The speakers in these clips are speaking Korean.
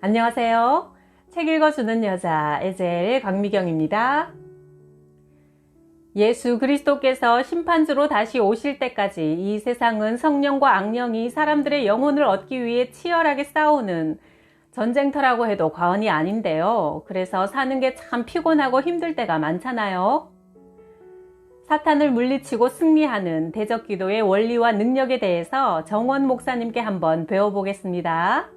안녕하세요. 책 읽어주는 여자 에젤 강미경입니다. 예수 그리스도께서 심판주로 다시 오실 때까지 이 세상은 성령과 악령이 사람들의 영혼을 얻기 위해 치열하게 싸우는 전쟁터라고 해도 과언이 아닌데요. 그래서 사는 게 참 피곤하고 힘들 때가 많잖아요. 사탄을 물리치고 승리하는 대적기도의 원리와 능력에 대해서 정원 목사님께 한번 배워보겠습니다.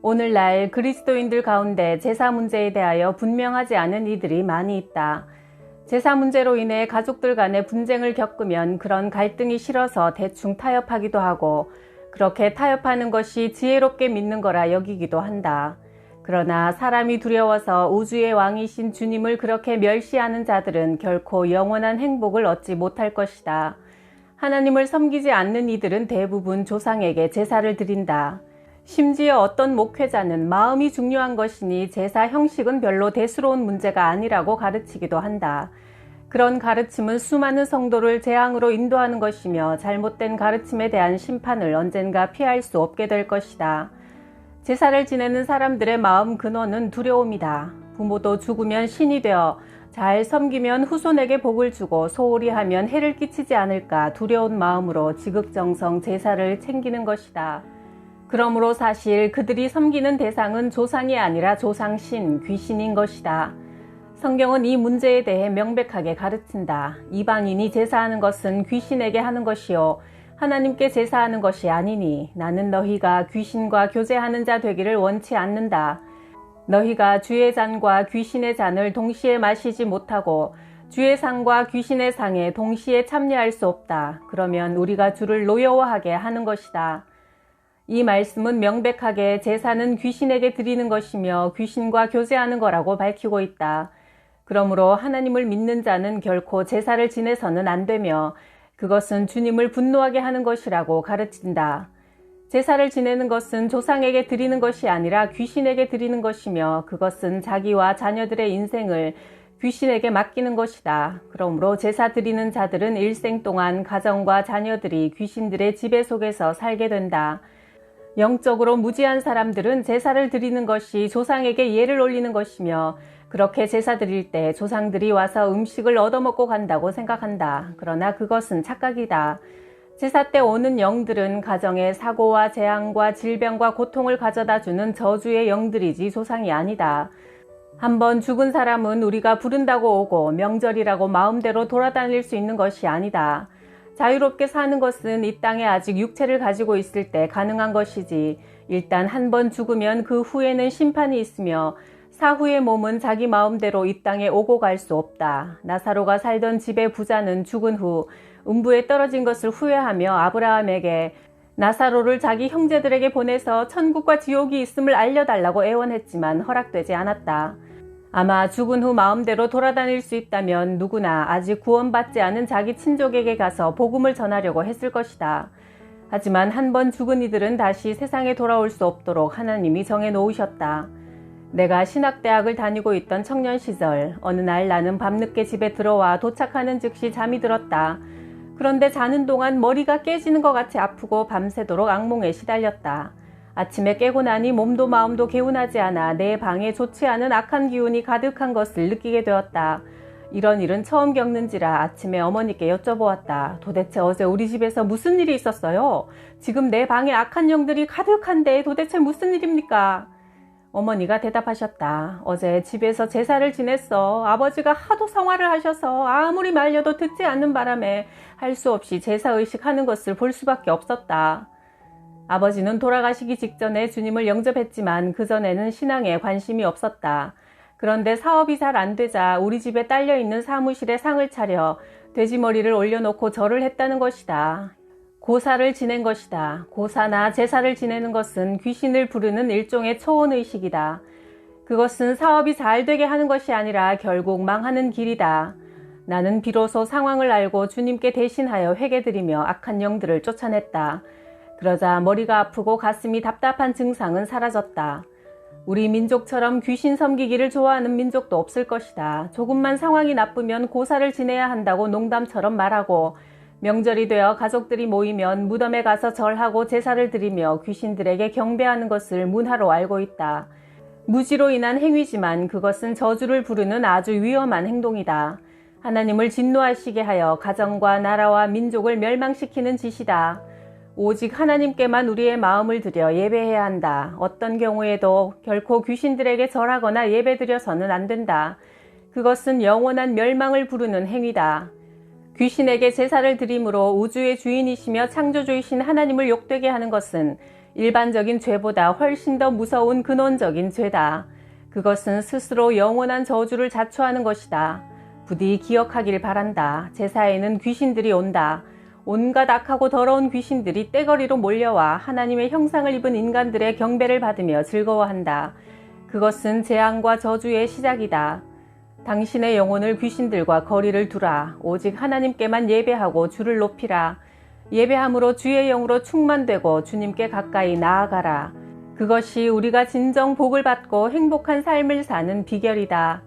오늘날 그리스도인들 가운데 제사 문제에 대하여 분명하지 않은 이들이 많이 있다. 제사 문제로 인해 가족들 간의 분쟁을 겪으면 그런 갈등이 싫어서 대충 타협하기도 하고, 그렇게 타협하는 것이 지혜롭게 믿는 거라 여기기도 한다. 그러나 사람이 두려워서 우주의 왕이신 주님을 그렇게 멸시하는 자들은 결코 영원한 행복을 얻지 못할 것이다. 하나님을 섬기지 않는 이들은 대부분 조상에게 제사를 드린다. 심지어 어떤 목회자는 마음이 중요한 것이니 제사 형식은 별로 대수로운 문제가 아니라고 가르치기도 한다. 그런 가르침은 수많은 성도를 재앙으로 인도하는 것이며 잘못된 가르침에 대한 심판을 언젠가 피할 수 없게 될 것이다. 제사를 지내는 사람들의 마음 근원은 두려움이다. 부모도 죽으면 신이 되어 잘 섬기면 후손에게 복을 주고 소홀히 하면 해를 끼치지 않을까 두려운 마음으로 지극정성 제사를 챙기는 것이다. 그러므로 사실 그들이 섬기는 대상은 조상이 아니라 조상신, 귀신인 것이다. 성경은 이 문제에 대해 명백하게 가르친다. 이방인이 제사하는 것은 귀신에게 하는 것이요 하나님께 제사하는 것이 아니니 나는 너희가 귀신과 교제하는 자 되기를 원치 않는다. 너희가 주의 잔과 귀신의 잔을 동시에 마시지 못하고 주의 상과 귀신의 상에 동시에 참여할 수 없다. 그러면 우리가 주를 노여워하게 하는 것이다. 이 말씀은 명백하게 제사는 귀신에게 드리는 것이며 귀신과 교제하는 거라고 밝히고 있다. 그러므로 하나님을 믿는 자는 결코 제사를 지내서는 안 되며 그것은 주님을 분노하게 하는 것이라고 가르친다. 제사를 지내는 것은 조상에게 드리는 것이 아니라 귀신에게 드리는 것이며 그것은 자기와 자녀들의 인생을 귀신에게 맡기는 것이다. 그러므로 제사 드리는 자들은 일생 동안 가정과 자녀들이 귀신들의 지배 속에서 살게 된다. 영적으로 무지한 사람들은 제사를 드리는 것이 조상에게 예를 올리는 것이며 그렇게 제사 드릴 때 조상들이 와서 음식을 얻어먹고 간다고 생각한다. 그러나 그것은 착각이다. 제사 때 오는 영들은 가정에 사고와 재앙과 질병과 고통을 가져다 주는 저주의 영들이지 조상이 아니다. 한번 죽은 사람은 우리가 부른다고 오고 명절이라고 마음대로 돌아다닐 수 있는 것이 아니다. 자유롭게 사는 것은 이 땅에 아직 육체를 가지고 있을 때 가능한 것이지 일단 한 번 죽으면 그 후에는 심판이 있으며 사후의 몸은 자기 마음대로 이 땅에 오고 갈 수 없다. 나사로가 살던 집의 부자는 죽은 후 음부에 떨어진 것을 후회하며 아브라함에게 나사로를 자기 형제들에게 보내서 천국과 지옥이 있음을 알려달라고 애원했지만 허락되지 않았다. 아마 죽은 후 마음대로 돌아다닐 수 있다면 누구나 아직 구원받지 않은 자기 친족에게 가서 복음을 전하려고 했을 것이다. 하지만 한 번 죽은 이들은 다시 세상에 돌아올 수 없도록 하나님이 정해놓으셨다. 내가 신학대학을 다니고 있던 청년 시절 어느 날 나는 밤늦게 집에 들어와 도착하는 즉시 잠이 들었다. 그런데 자는 동안 머리가 깨지는 것 같이 아프고 밤새도록 악몽에 시달렸다. 아침에 깨고 나니 몸도 마음도 개운하지 않아 내 방에 좋지 않은 악한 기운이 가득한 것을 느끼게 되었다. 이런 일은 처음 겪는지라 아침에 어머니께 여쭤보았다. 도대체 어제 우리 집에서 무슨 일이 있었어요? 지금 내 방에 악한 영들이 가득한데 도대체 무슨 일입니까? 어머니가 대답하셨다. 어제 집에서 제사를 지냈어. 아버지가 하도 성화를 하셔서 아무리 말려도 듣지 않는 바람에 할 수 없이 제사의식 하는 것을 볼 수밖에 없었다. 아버지는 돌아가시기 직전에 주님을 영접했지만 그전에는 신앙에 관심이 없었다. 그런데 사업이 잘 안 되자 우리 집에 딸려있는 사무실에 상을 차려 돼지머리를 올려놓고 절을 했다는 것이다. 고사를 지낸 것이다. 고사나 제사를 지내는 것은 귀신을 부르는 일종의 초혼의식이다. 그것은 사업이 잘 되게 하는 것이 아니라 결국 망하는 길이다. 나는 비로소 상황을 알고 주님께 대신하여 회개드리며 악한 영들을 쫓아냈다. 그러자 머리가 아프고 가슴이 답답한 증상은 사라졌다. 우리 민족처럼 귀신 섬기기를 좋아하는 민족도 없을 것이다. 조금만 상황이 나쁘면 고사를 지내야 한다고 농담처럼 말하고 명절이 되어 가족들이 모이면 무덤에 가서 절하고 제사를 드리며 귀신들에게 경배하는 것을 문화로 알고 있다. 무지로 인한 행위지만 그것은 저주를 부르는 아주 위험한 행동이다. 하나님을 진노하시게 하여 가정과 나라와 민족을 멸망시키는 짓이다. 오직 하나님께만 우리의 마음을 들여 예배해야 한다. 어떤 경우에도 결코 귀신들에게 절하거나 예배드려서는 안 된다. 그것은 영원한 멸망을 부르는 행위다. 귀신에게 제사를 드림으로 우주의 주인이시며 창조주이신 하나님을 욕되게 하는 것은 일반적인 죄보다 훨씬 더 무서운 근원적인 죄다. 그것은 스스로 영원한 저주를 자초하는 것이다. 부디 기억하길 바란다. 제사에는 귀신들이 온다. 온갖 악하고 더러운 귀신들이 떼거리로 몰려와 하나님의 형상을 입은 인간들의 경배를 받으며 즐거워한다. 그것은 재앙과 저주의 시작이다. 당신의 영혼을 귀신들과 거리를 두라. 오직 하나님께만 예배하고 주를 높이라. 예배함으로 주의 영으로 충만되고 주님께 가까이 나아가라. 그것이 우리가 진정 복을 받고 행복한 삶을 사는 비결이다.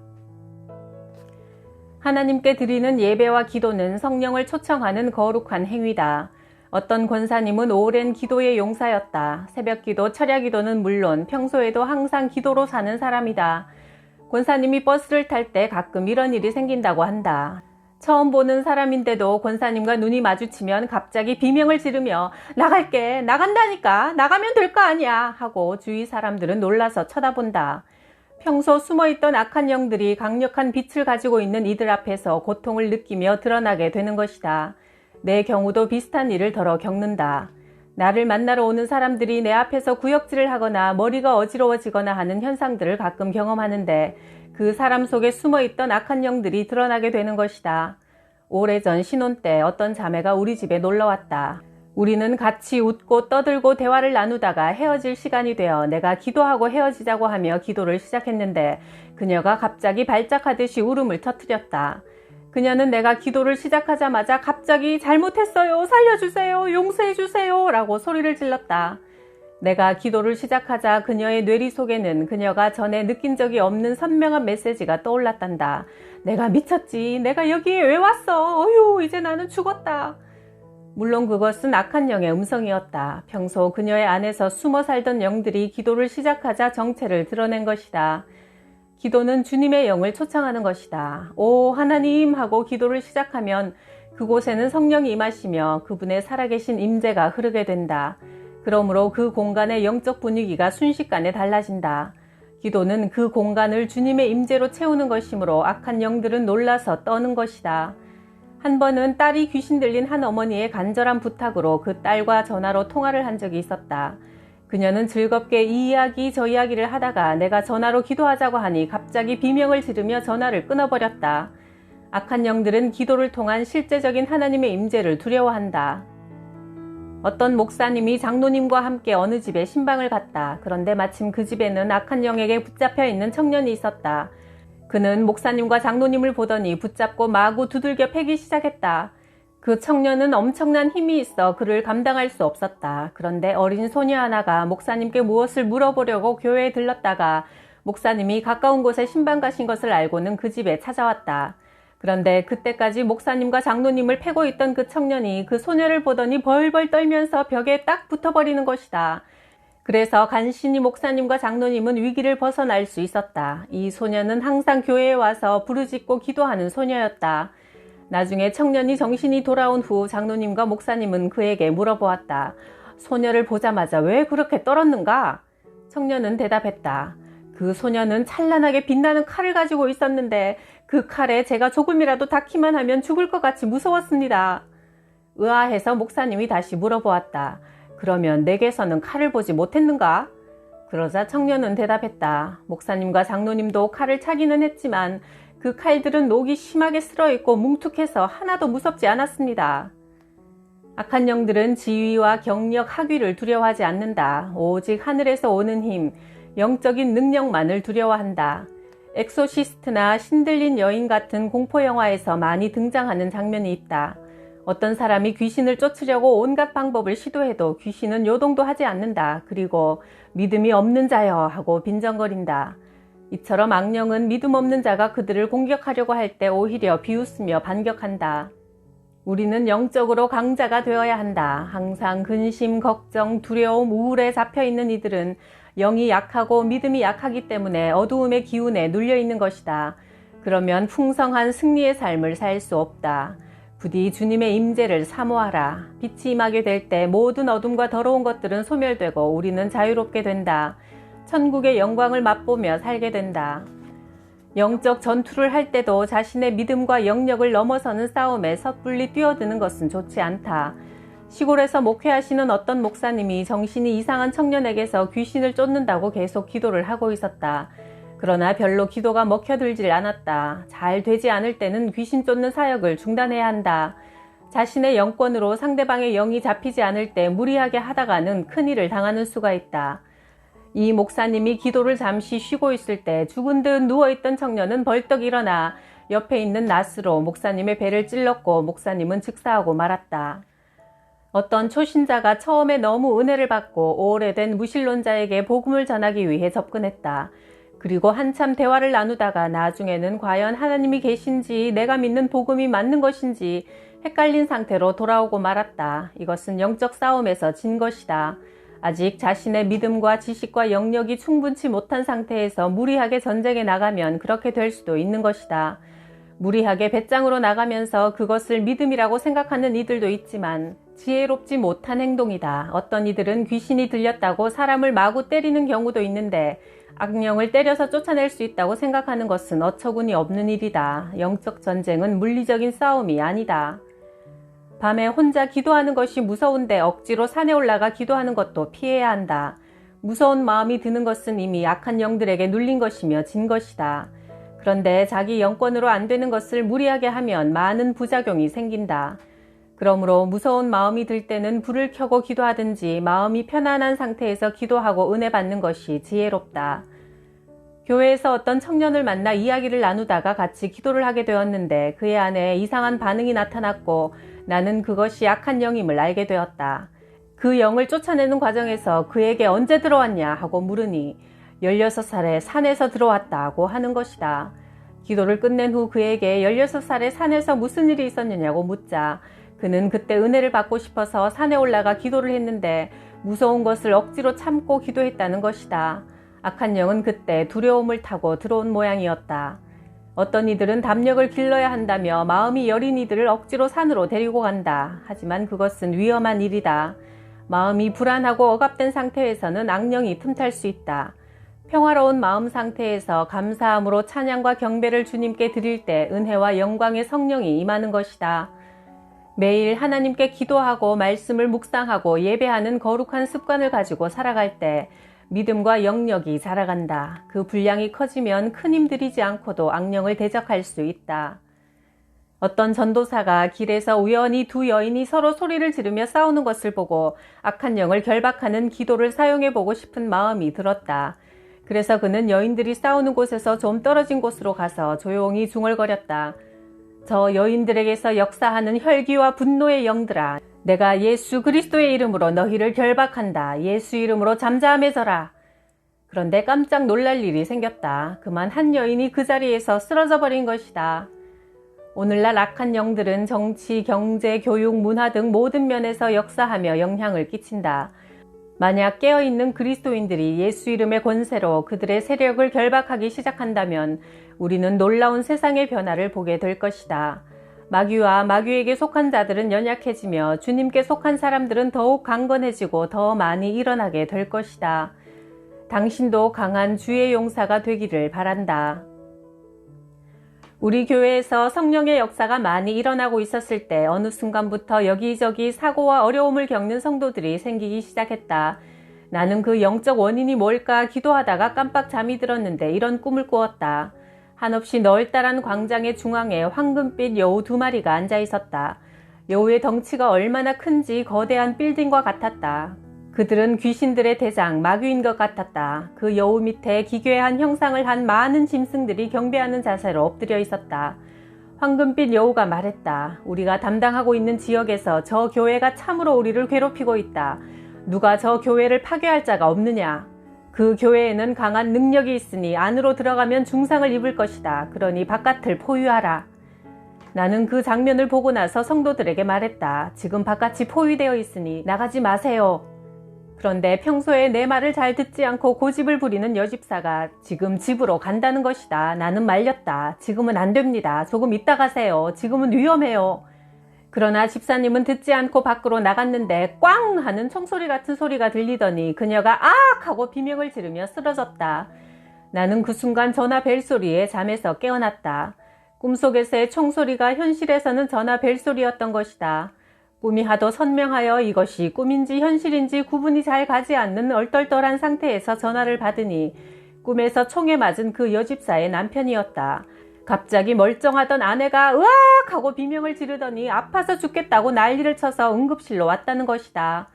하나님께 드리는 예배와 기도는 성령을 초청하는 거룩한 행위다. 어떤 권사님은 오랜 기도의 용사였다. 새벽 기도, 철야 기도는 물론 평소에도 항상 기도로 사는 사람이다. 권사님이 버스를 탈 때 가끔 이런 일이 생긴다고 한다. 처음 보는 사람인데도 권사님과 눈이 마주치면 갑자기 비명을 지르며 나갈게, 나간다니까, 나가면 될 거 아니야 하고 주위 사람들은 놀라서 쳐다본다. 평소 숨어있던 악한 영들이 강력한 빛을 가지고 있는 이들 앞에서 고통을 느끼며 드러나게 되는 것이다. 내 경우도 비슷한 일을 더러 겪는다. 나를 만나러 오는 사람들이 내 앞에서 구역질을 하거나 머리가 어지러워지거나 하는 현상들을 가끔 경험하는데 그 사람 속에 숨어있던 악한 영들이 드러나게 되는 것이다. 오래전 신혼 때 어떤 자매가 우리 집에 놀러왔다. 우리는 같이 웃고 떠들고 대화를 나누다가 헤어질 시간이 되어 내가 기도하고 헤어지자고 하며 기도를 시작했는데 그녀가 갑자기 발작하듯이 울음을 터뜨렸다. 그녀는 내가 기도를 시작하자마자 갑자기 잘못했어요, 살려주세요, 용서해주세요 라고 소리를 질렀다. 내가 기도를 시작하자 그녀의 뇌리 속에는 그녀가 전에 느낀 적이 없는 선명한 메시지가 떠올랐단다. 내가 미쳤지. 내가 여기에 왜 왔어? 어휴, 이제 나는 죽었다. 물론 그것은 악한 영의 음성이었다. 평소 그녀의 안에서 숨어 살던 영들이 기도를 시작하자 정체를 드러낸 것이다. 기도는 주님의 영을 초청하는 것이다. 오 하나님 하고 기도를 시작하면 그곳에는 성령이 임하시며 그분의 살아계신 임재가 흐르게 된다. 그러므로 그 공간의 영적 분위기가 순식간에 달라진다. 기도는 그 공간을 주님의 임재로 채우는 것이므로 악한 영들은 놀라서 떠는 것이다. 한 번은 딸이 귀신 들린 한 어머니의 간절한 부탁으로 그 딸과 전화로 통화를 한 적이 있었다. 그녀는 즐겁게 이 이야기 저 이야기를 하다가 내가 전화로 기도하자고 하니 갑자기 비명을 지르며 전화를 끊어버렸다. 악한 영들은 기도를 통한 실제적인 하나님의 임재를 두려워한다. 어떤 목사님이 장로님과 함께 어느 집에 신방을 갔다. 그런데 마침 그 집에는 악한 영에게 붙잡혀 있는 청년이 있었다. 그는 목사님과 장로님을 보더니 붙잡고 마구 두들겨 패기 시작했다. 그 청년은 엄청난 힘이 있어 그를 감당할 수 없었다. 그런데 어린 소녀 하나가 목사님께 무엇을 물어보려고 교회에 들렀다가 목사님이 가까운 곳에 신방 가신 것을 알고는 그 집에 찾아왔다. 그런데 그때까지 목사님과 장로님을 패고 있던 그 청년이 그 소녀를 보더니 벌벌 떨면서 벽에 딱 붙어버리는 것이다. 그래서 간신히 목사님과 장로님은 위기를 벗어날 수 있었다. 이 소녀는 항상 교회에 와서 부르짖고 기도하는 소녀였다. 나중에 청년이 정신이 돌아온 후 장로님과 목사님은 그에게 물어보았다. 소녀를 보자마자 왜 그렇게 떨었는가? 청년은 대답했다. 그 소녀는 찬란하게 빛나는 칼을 가지고 있었는데 그 칼에 제가 조금이라도 닿기만 하면 죽을 것 같이 무서웠습니다. 의아해서 목사님이 다시 물어보았다. 그러면 내게서는 칼을 보지 못했는가? 그러자 청년은 대답했다. 목사님과 장로님도 칼을 차기는 했지만 그 칼들은 녹이 심하게 쓸어있고 뭉툭해서 하나도 무섭지 않았습니다. 악한 영들은 지위와 경력, 학위를 두려워하지 않는다. 오직 하늘에서 오는 힘, 영적인 능력만을 두려워한다. 엑소시스트나 신들린 여인 같은 공포영화에서 많이 등장하는 장면이 있다. 어떤 사람이 귀신을 쫓으려고 온갖 방법을 시도해도 귀신은 요동도 하지 않는다. 그리고 믿음이 없는 자여 하고 빈정거린다. 이처럼 악령은 믿음 없는 자가 그들을 공격하려고 할 때 오히려 비웃으며 반격한다. 우리는 영적으로 강자가 되어야 한다. 항상 근심, 걱정, 두려움, 우울에 잡혀있는 이들은 영이 약하고 믿음이 약하기 때문에 어두움의 기운에 눌려있는 것이다. 그러면 풍성한 승리의 삶을 살 수 없다. 부디 주님의 임재를 사모하라. 빛이 임하게 될 때 모든 어둠과 더러운 것들은 소멸되고 우리는 자유롭게 된다. 천국의 영광을 맛보며 살게 된다. 영적 전투를 할 때도 자신의 믿음과 영역을 넘어서는 싸움에 섣불리 뛰어드는 것은 좋지 않다. 시골에서 목회하시는 어떤 목사님이 정신이 이상한 청년에게서 귀신을 쫓는다고 계속 기도를 하고 있었다. 그러나 별로 기도가 먹혀들질 않았다. 잘 되지 않을 때는 귀신 쫓는 사역을 중단해야 한다. 자신의 영권으로 상대방의 영이 잡히지 않을 때 무리하게 하다가는 큰일을 당하는 수가 있다. 이 목사님이 기도를 잠시 쉬고 있을 때 죽은 듯 누워있던 청년은 벌떡 일어나 옆에 있는 낫으로 목사님의 배를 찔렀고 목사님은 즉사하고 말았다. 어떤 초신자가 처음에 너무 은혜를 받고 오래된 무신론자에게 복음을 전하기 위해 접근했다. 그리고 한참 대화를 나누다가 나중에는 과연 하나님이 계신지 내가 믿는 복음이 맞는 것인지 헷갈린 상태로 돌아오고 말았다. 이것은 영적 싸움에서 진 것이다. 아직 자신의 믿음과 지식과 영역이 충분치 못한 상태에서 무리하게 전쟁에 나가면 그렇게 될 수도 있는 것이다. 무리하게 배짱으로 나가면서 그것을 믿음이라고 생각하는 이들도 있지만 지혜롭지 못한 행동이다. 어떤 이들은 귀신이 들렸다고 사람을 마구 때리는 경우도 있는데 악령을 때려서 쫓아낼 수 있다고 생각하는 것은 어처구니 없는 일이다. 영적 전쟁은 물리적인 싸움이 아니다. 밤에 혼자 기도하는 것이 무서운데 억지로 산에 올라가 기도하는 것도 피해야 한다. 무서운 마음이 드는 것은 이미 악한 영들에게 눌린 것이며 진 것이다. 그런데 자기 영권으로 안 되는 것을 무리하게 하면 많은 부작용이 생긴다. 그러므로 무서운 마음이 들 때는 불을 켜고 기도하든지 마음이 편안한 상태에서 기도하고 은혜 받는 것이 지혜롭다. 교회에서 어떤 청년을 만나 이야기를 나누다가 같이 기도를 하게 되었는데 그의 안에 이상한 반응이 나타났고 나는 그것이 악한 영임을 알게 되었다. 그 영을 쫓아내는 과정에서 그에게 언제 들어왔냐 하고 물으니 16살에 산에서 들어왔다고 하는 것이다. 기도를 끝낸 후 그에게 16살에 산에서 무슨 일이 있었느냐고 묻자 그는 그때 은혜를 받고 싶어서 산에 올라가 기도를 했는데 무서운 것을 억지로 참고 기도했다는 것이다. 악한 영은 그때 두려움을 타고 들어온 모양이었다. 어떤 이들은 담력을 길러야 한다며 마음이 여린 이들을 억지로 산으로 데리고 간다. 하지만 그것은 위험한 일이다. 마음이 불안하고 억압된 상태에서는 악령이 틈탈 수 있다. 평화로운 마음 상태에서 감사함으로 찬양과 경배를 주님께 드릴 때 은혜와 영광의 성령이 임하는 것이다. 매일 하나님께 기도하고 말씀을 묵상하고 예배하는 거룩한 습관을 가지고 살아갈 때 믿음과 영역이 자라간다. 그 분량이 커지면 큰 힘 들이지 않고도 악령을 대적할 수 있다. 어떤 전도사가 길에서 우연히 두 여인이 서로 소리를 지르며 싸우는 것을 보고 악한 영을 결박하는 기도를 사용해보고 싶은 마음이 들었다. 그래서 그는 여인들이 싸우는 곳에서 좀 떨어진 곳으로 가서 조용히 중얼거렸다. 저 여인들에게서 역사하는 혈기와 분노의 영들아, 내가 예수 그리스도의 이름으로 너희를 결박한다. 예수 이름으로 잠잠해져라. 그런데 깜짝 놀랄 일이 생겼다. 그만 한 여인이 그 자리에서 쓰러져 버린 것이다. 오늘날 악한 영들은 정치, 경제, 교육, 문화 등 모든 면에서 역사하며 영향을 끼친다. 만약 깨어있는 그리스도인들이 예수 이름의 권세로 그들의 세력을 결박하기 시작한다면 우리는 놀라운 세상의 변화를 보게 될 것이다. 마귀와 마귀에게 속한 자들은 연약해지며 주님께 속한 사람들은 더욱 강건해지고 더 많이 일어나게 될 것이다. 당신도 강한 주의 용사가 되기를 바란다. 우리 교회에서 성령의 역사가 많이 일어나고 있었을 때 어느 순간부터 여기저기 사고와 어려움을 겪는 성도들이 생기기 시작했다. 나는 그 영적 원인이 뭘까 기도하다가 깜빡 잠이 들었는데 이런 꿈을 꾸었다. 한없이 널따란 광장의 중앙에 황금빛 여우 2마리가 앉아 있었다. 여우의 덩치가 얼마나 큰지 거대한 빌딩과 같았다. 그들은 귀신들의 대장 마귀인 것 같았다. 그 여우 밑에 기괴한 형상을 한 많은 짐승들이 경배하는 자세로 엎드려 있었다. 황금빛 여우가 말했다. 우리가 담당하고 있는 지역에서 저 교회가 참으로 우리를 괴롭히고 있다. 누가 저 교회를 파괴할 자가 없느냐? 그 교회에는 강한 능력이 있으니 안으로 들어가면 중상을 입을 것이다. 그러니 바깥을 포위하라. 나는 그 장면을 보고 나서 성도들에게 말했다. 지금 바깥이 포위되어 있으니 나가지 마세요. 그런데 평소에 내 말을 잘 듣지 않고 고집을 부리는 여집사가 지금 집으로 간다는 것이다. 나는 말렸다. 지금은 안 됩니다. 조금 이따 가세요. 지금은 위험해요. 그러나 집사님은 듣지 않고 밖으로 나갔는데 꽝 하는 총소리 같은 소리가 들리더니 그녀가 악 하고 비명을 지르며 쓰러졌다. 나는 그 순간 전화 벨소리에 잠에서 깨어났다. 꿈속에서의 총소리가 현실에서는 전화 벨소리였던 것이다. 꿈이 하도 선명하여 이것이 꿈인지 현실인지 구분이 잘 가지 않는 얼떨떨한 상태에서 전화를 받으니 꿈에서 총에 맞은 그 여집사의 남편이었다. 갑자기 멀쩡하던 아내가 으악 하고 비명을 지르더니 아파서 죽겠다고 난리를 쳐서 응급실로 왔다는 것이다.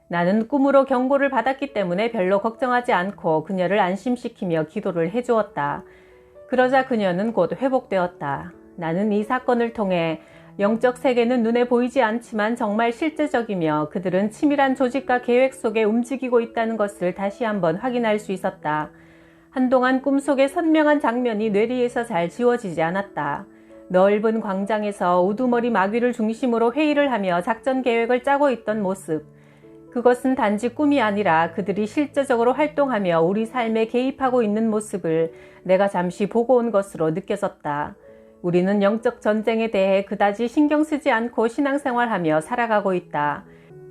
나는 꿈으로 경고를 받았기 때문에 별로 걱정하지 않고 그녀를 안심시키며 기도를 해주었다. 그러자 그녀는 곧 회복되었다. 나는 이 사건을 통해 영적 세계는 눈에 보이지 않지만 정말 실제적이며 그들은 치밀한 조직과 계획 속에 움직이고 있다는 것을 다시 한번 확인할 수 있었다. 한동안 꿈속의 선명한 장면이 뇌리에서 잘 지워지지 않았다. 넓은 광장에서 우두머리 마귀를 중심으로 회의를 하며 작전 계획을 짜고 있던 모습. 그것은 단지 꿈이 아니라 그들이 실제적으로 활동하며 우리 삶에 개입하고 있는 모습을 내가 잠시 보고 온 것으로 느껴졌다. 우리는 영적 전쟁에 대해 그다지 신경 쓰지 않고 신앙생활하며 살아가고 있다.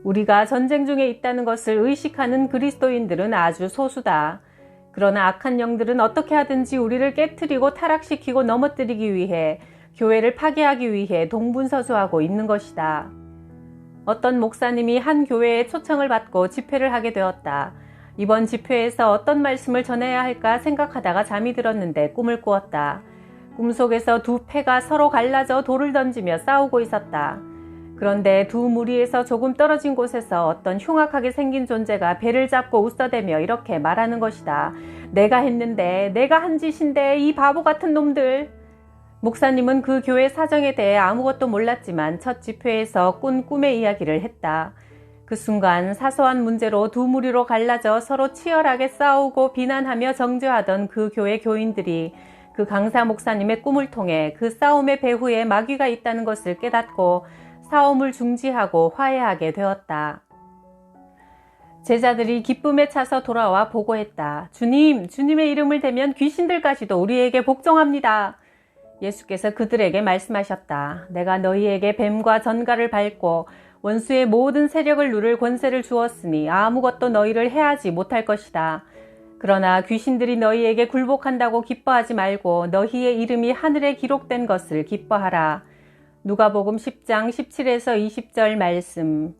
우리가 전쟁 중에 있다는 것을 의식하는 그리스도인들은 아주 소수다. 그러나 악한 영들은 어떻게 하든지 우리를 깨트리고 타락시키고 넘어뜨리기 위해 교회를 파괴하기 위해 동분서주하고 있는 것이다. 어떤 목사님이 한 교회에 초청을 받고 집회를 하게 되었다. 이번 집회에서 어떤 말씀을 전해야 할까 생각하다가 잠이 들었는데 꿈을 꾸었다. 꿈속에서 두 패가 서로 갈라져 돌을 던지며 싸우고 있었다. 그런데 두 무리에서 조금 떨어진 곳에서 어떤 흉악하게 생긴 존재가 배를 잡고 웃어대며 이렇게 말하는 것이다. 내가 했는데, 내가 한 짓인데 이 바보 같은 놈들. 목사님은 그 교회 사정에 대해 아무것도 몰랐지만 첫 집회에서 꾼 꿈의 이야기를 했다. 그 순간 사소한 문제로 두 무리로 갈라져 서로 치열하게 싸우고 비난하며 정죄하던 그 교회 교인들이 그 강사 목사님의 꿈을 통해 그 싸움의 배후에 마귀가 있다는 것을 깨닫고 싸움을 중지하고 화해하게 되었다. 제자들이 기쁨에 차서 돌아와 보고했다. 주님, 주님의 이름을 대면 귀신들까지도 우리에게 복종합니다. 예수께서 그들에게 말씀하셨다. 내가 너희에게 뱀과 전갈을 밟고 원수의 모든 세력을 누를 권세를 주었으니 아무것도 너희를 해하지 못할 것이다. 그러나 귀신들이 너희에게 굴복한다고 기뻐하지 말고 너희의 이름이 하늘에 기록된 것을 기뻐하라. 누가복음 10장 17에서 20절 말씀.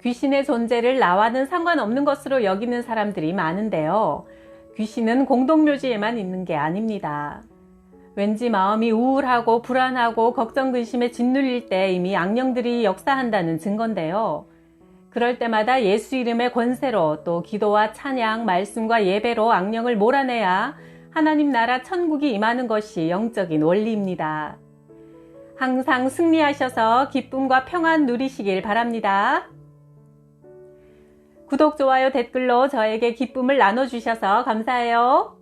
귀신의 존재를 나와는 상관없는 것으로 여기는 사람들이 많은데요. 귀신은 공동묘지에만 있는 게 아닙니다. 왠지 마음이 우울하고 불안하고 걱정 근심에 짓눌릴 때 이미 악령들이 역사한다는 증거인데요. 그럴 때마다 예수 이름의 권세로 또 기도와 찬양, 말씀과 예배로 악령을 몰아내야 하나님 나라 천국이 임하는 것이 영적인 원리입니다. 항상 승리하셔서 기쁨과 평안 누리시길 바랍니다. 구독, 좋아요, 댓글로 저에게 기쁨을 나눠주셔서 감사해요.